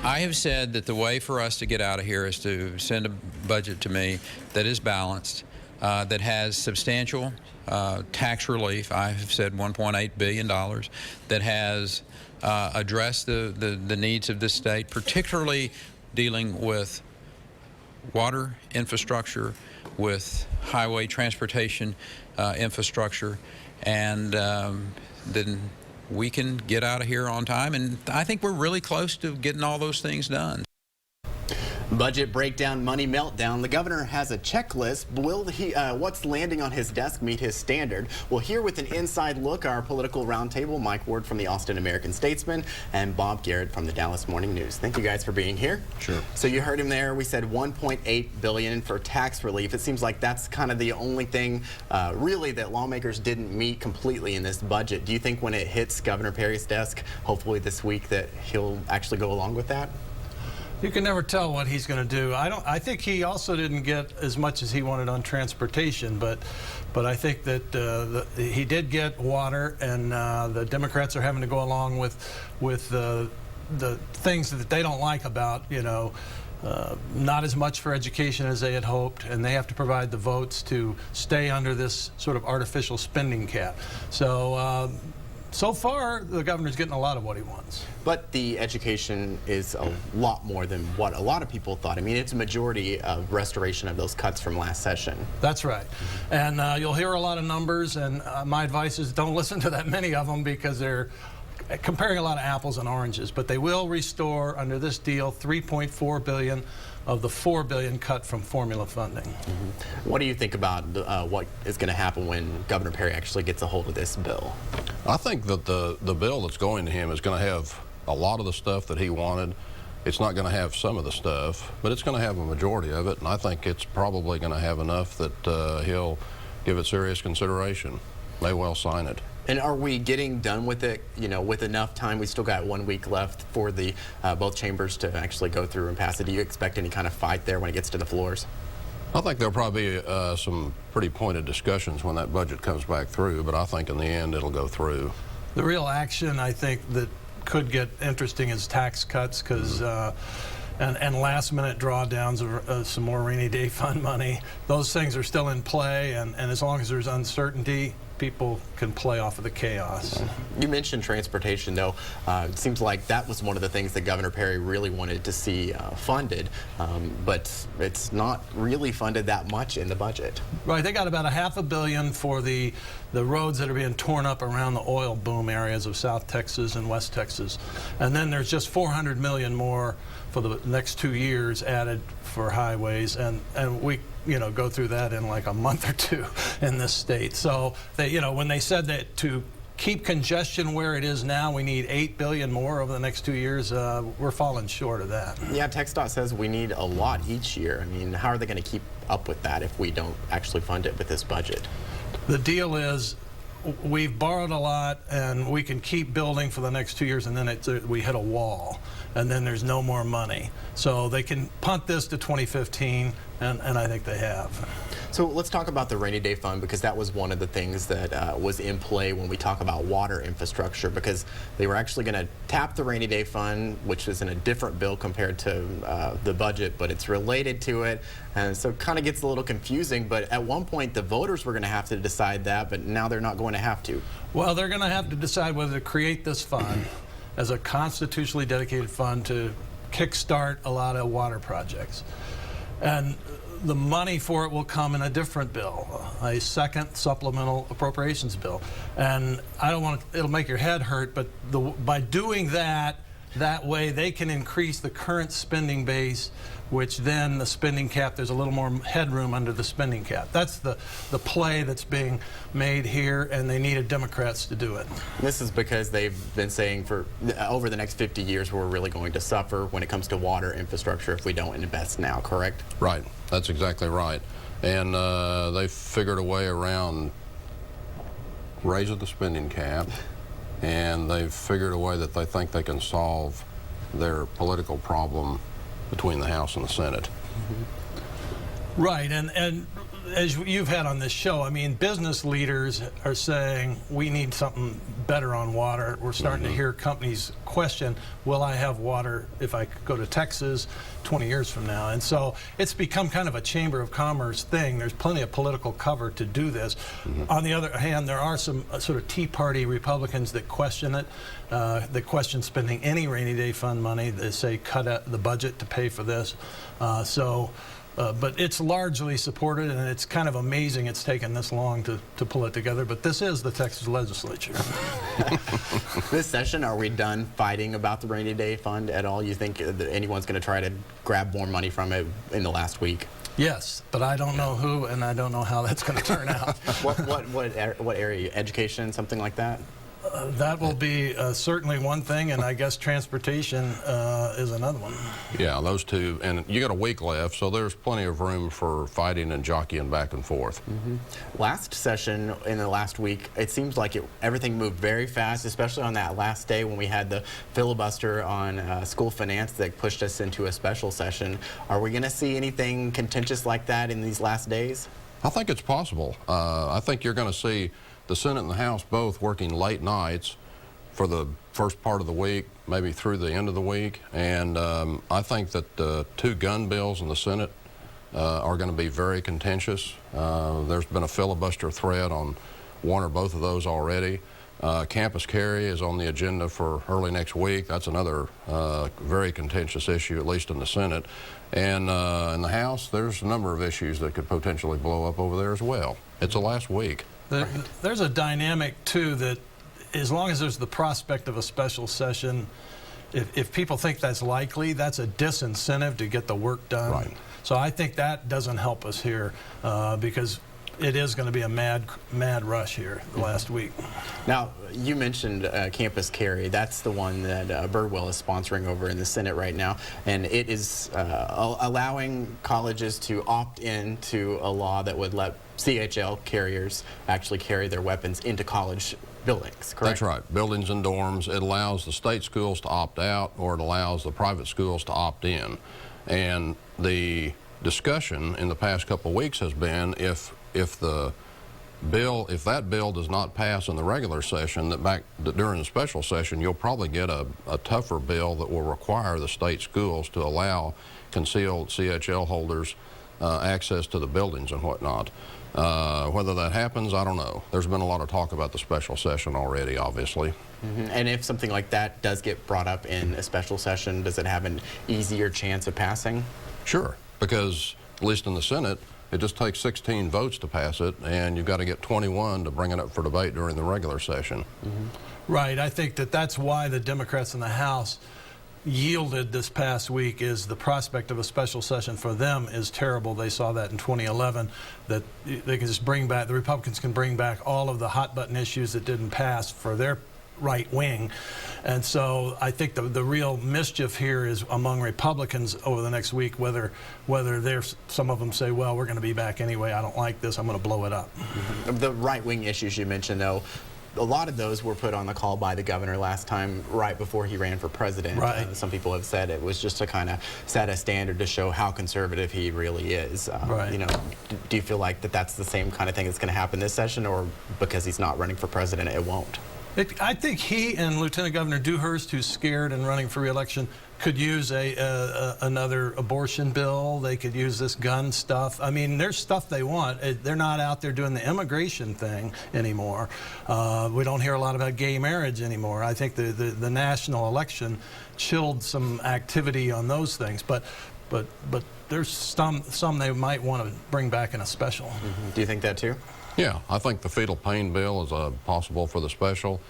I have said that the way for us to get out of here is to send a budget to me that is balanced, that has substantial tax relief. I have said $1.8 billion, that has addressed the needs of this state, particularly dealing with water infrastructure, with highway transportation infrastructure, and then we can get out of here on time. And I think we're really close to getting all those things done. Budget breakdown, money meltdown. The governor has a checklist. Will he, what's landing on his desk meet his standard? Well, here with an inside look, our political roundtable, Mike Ward from the Austin American-Statesman and Bob Garrett from the Dallas Morning News. Thank you guys for being here. Sure. So you heard him there. We said $1.8 billion for tax relief. It seems like that's kind of the only thing really that lawmakers didn't meet completely in this budget. Do you think when it hits Governor Perry's desk, hopefully this week, that he'll actually go along with that? You can never tell what he's going to do. I think he also didn't get as much as he wanted on transportation, but I think that he did get water, and the Democrats are having to go along with the things that they don't like about, not as much for education as they had hoped, and they have to provide the votes to stay under this sort of artificial spending cap. So far, the governor's getting a lot of what he wants. But the education is a lot more than what a lot of people thought. I mean, it's a majority of restoration of those cuts from last session. That's right. And you'll hear a lot of numbers, and my advice is don't listen to that many of them because they're comparing a lot of apples and oranges. But they will restore, under this deal, $3.4 billion of the $4 billion cut from formula funding. What do you think about what is going to happen when Governor Perry actually gets a hold of this bill? I think that the bill that's going to him is going to have a lot of the stuff that he wanted. It's not going to have some of the stuff, but it's going to have a majority of it, and I think it's probably going to have enough that he'll give it serious consideration. May well sign it. And are we getting done with it, with enough time? We still got 1 week left for the both chambers to actually go through and pass it. Do you expect any kind of fight there when it gets to the floors? I think there'll probably be some pretty pointed discussions when that budget comes back through, but I think in the end it'll go through. The real action, I think, that could get interesting is tax cuts, because and last-minute drawdowns of some more rainy day fund money. Those things are still in play, and as long as there's uncertainty, people can play off of the chaos. You mentioned transportation, though. It seems like that was one of the things that Governor Perry really wanted to see funded, but it's not really funded that much in the budget. Right, they got about $500 million for the roads that are being torn up around the oil boom areas of South Texas and West Texas. And then there's just $400 million more for the next 2 years added for highways, and we go through that in like a month or two in this state. So they, when they said that to keep congestion where it is now, we need $8 billion more over the next 2 years, we're falling short of that. Yeah, TxDOT says we need a lot each year. I mean, how are they going to keep up with that if we don't actually fund it with this budget? The deal is, we've borrowed a lot, and we can keep building for the next 2 years, and then we hit a wall, and then there's no more money. So they can punt this to 2015, and I think they have. So let's talk about the rainy day fund, because that was one of the things that was in play when we talk about water infrastructure, because they were actually going to tap the rainy day fund, which is in a different bill compared to the budget, but it's related to it, and so it kind of gets a little confusing. But at one point the voters were going to have to decide that, but now they're not going to have to. Well, they're going to have to decide whether to create this fund as a constitutionally dedicated fund to kickstart a lot of water projects. And the money for it will come in a different bill, a second supplemental appropriations bill. And I don't want to, it'll make your head hurt, but by doing that way they can increase the current spending base, which then the spending cap, there's a little more headroom under the spending cap. That's the play that's being made here, and they needed Democrats to do it. This is because they've been saying for over the next 50 years we're really going to suffer when it comes to water infrastructure if we don't invest now, correct? Right, that's exactly right. And they figured a way around raising the spending cap, and they've figured a way that they think they can solve their political problem between the House and the Senate. Right, and as you've had on this show, I mean, business leaders are saying we need something better on water. We're starting to hear companies question, will I have water if I go to Texas 20 years from now? And so it's become kind of a Chamber of Commerce thing. There's plenty of political cover to do this. On the other hand, there are some sort of Tea Party Republicans that question it, that question spending any rainy day fund money. They say cut out the budget to pay for this. But it's largely supported, and it's kind of amazing it's taken this long to pull it together. But this is the Texas legislature. This session, are we done fighting about the rainy day fund at all? You think that anyone's going to try to grab more money from it in the last week? Yes, but I don't know who, and I don't know how that's going to turn out. What area? Education, something like that? That will be certainly one thing, and I guess transportation is another one. Yeah, those two, and you got a week left, so there's plenty of room for fighting and jockeying back and forth. Last session, in the last week, it seems like everything moved very fast, especially on that last day when we had the filibuster on school finance that pushed us into a special session. Are we going to see anything contentious like that in these last days? I think it's possible. I think you're going to see the Senate and the House both working late nights for the first part of the week, maybe through the end of the week. And I think that the two gun bills in the Senate are going to be very contentious. There's been a filibuster thread on one or both of those already. Campus carry is on the agenda for early next week. That's another very contentious issue, at least in the Senate. And in the House, there's a number of issues that could potentially blow up over there as well. It's the last week. There's a dynamic, too, that as long as there's the prospect of a special session, if people think that's likely, that's a disincentive to get the work done. Right. So I think that doesn't help us here because it is going to be a mad rush here the last week. Now, you mentioned campus carry. That's the one that Birdwell is sponsoring over in the Senate right now, and it is allowing colleges to opt in to a law that would let CHL carriers actually carry their weapons into college buildings, correct? That's right. Buildings and dorms. It allows the state schools to opt out, or it allows the private schools to opt in. And the discussion in the past couple of weeks has been if that bill does not pass in the regular session, that during the special session, you'll probably get a tougher bill that will require the state schools to allow concealed CHL holders access to the buildings and whatnot. Whether that happens, I don't know. There's been a lot of talk about the special session already, obviously. And if something like that does get brought up in a special session, does it have an easier chance of passing? Sure, because at least in the Senate, it just takes 16 votes to pass it, and you've got to get 21 to bring it up for debate during the regular session. Right. I think that's why the Democrats in the House yielded this past week. Is the prospect of a special session for them is terrible. They saw that in 2011, that they can just bring back, the Republicans can bring back all of the hot button issues that didn't pass for their right wing. And so I think the real mischief here is among Republicans over the next week, whether there's some of them say, well, we're going to be back anyway, I don't like this, I'm going to blow it up. The right wing issues you mentioned, though, a lot of those were put on the call by the governor last time, right before he ran for president. Right. Some people have said it was just to kind of set a standard to show how conservative he really is. Right. You know, do you feel like that's the same kind of thing that's going to happen this session, or because he's not running for president, it won't? I think he and Lieutenant Governor Dewhurst, who's scared and running for re-election, could use another abortion bill. They could use this gun stuff. I mean, there's stuff they want. They're not out there doing the immigration thing anymore. We don't hear a lot about gay marriage anymore. I think the national election chilled some activity on those things. But there's some they might want to bring back in a special. Do you think that too? Yeah, I think the fetal pain bill is possible for the special.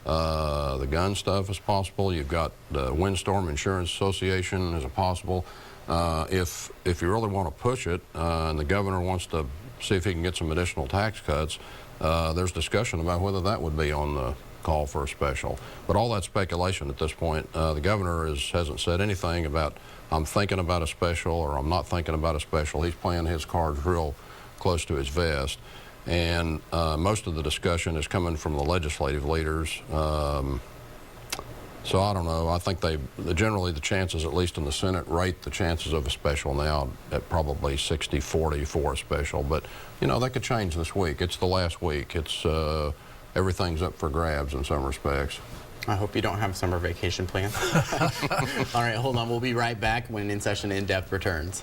The gun stuff is possible. You've got the Windstorm Insurance Association is a possible. If you really want to push it, and the governor wants to see if he can get some additional tax cuts, there's discussion about whether that would be on the call for a special. But all that speculation at this point. The governor hasn't said anything about, I'm thinking about a special or I'm not thinking about a special. He's playing his cards real close to his vest. And most of the discussion is coming from the legislative leaders. So I don't know. I think generally the chances, at least in the Senate, rate the chances of a special now at probably 60-40 for a special. But, you know, that could change this week. It's the last week. It's everything's up for grabs in some respects. I hope you don't have summer vacation plans. All right, hold on. We'll be right back when In Session In Depth returns.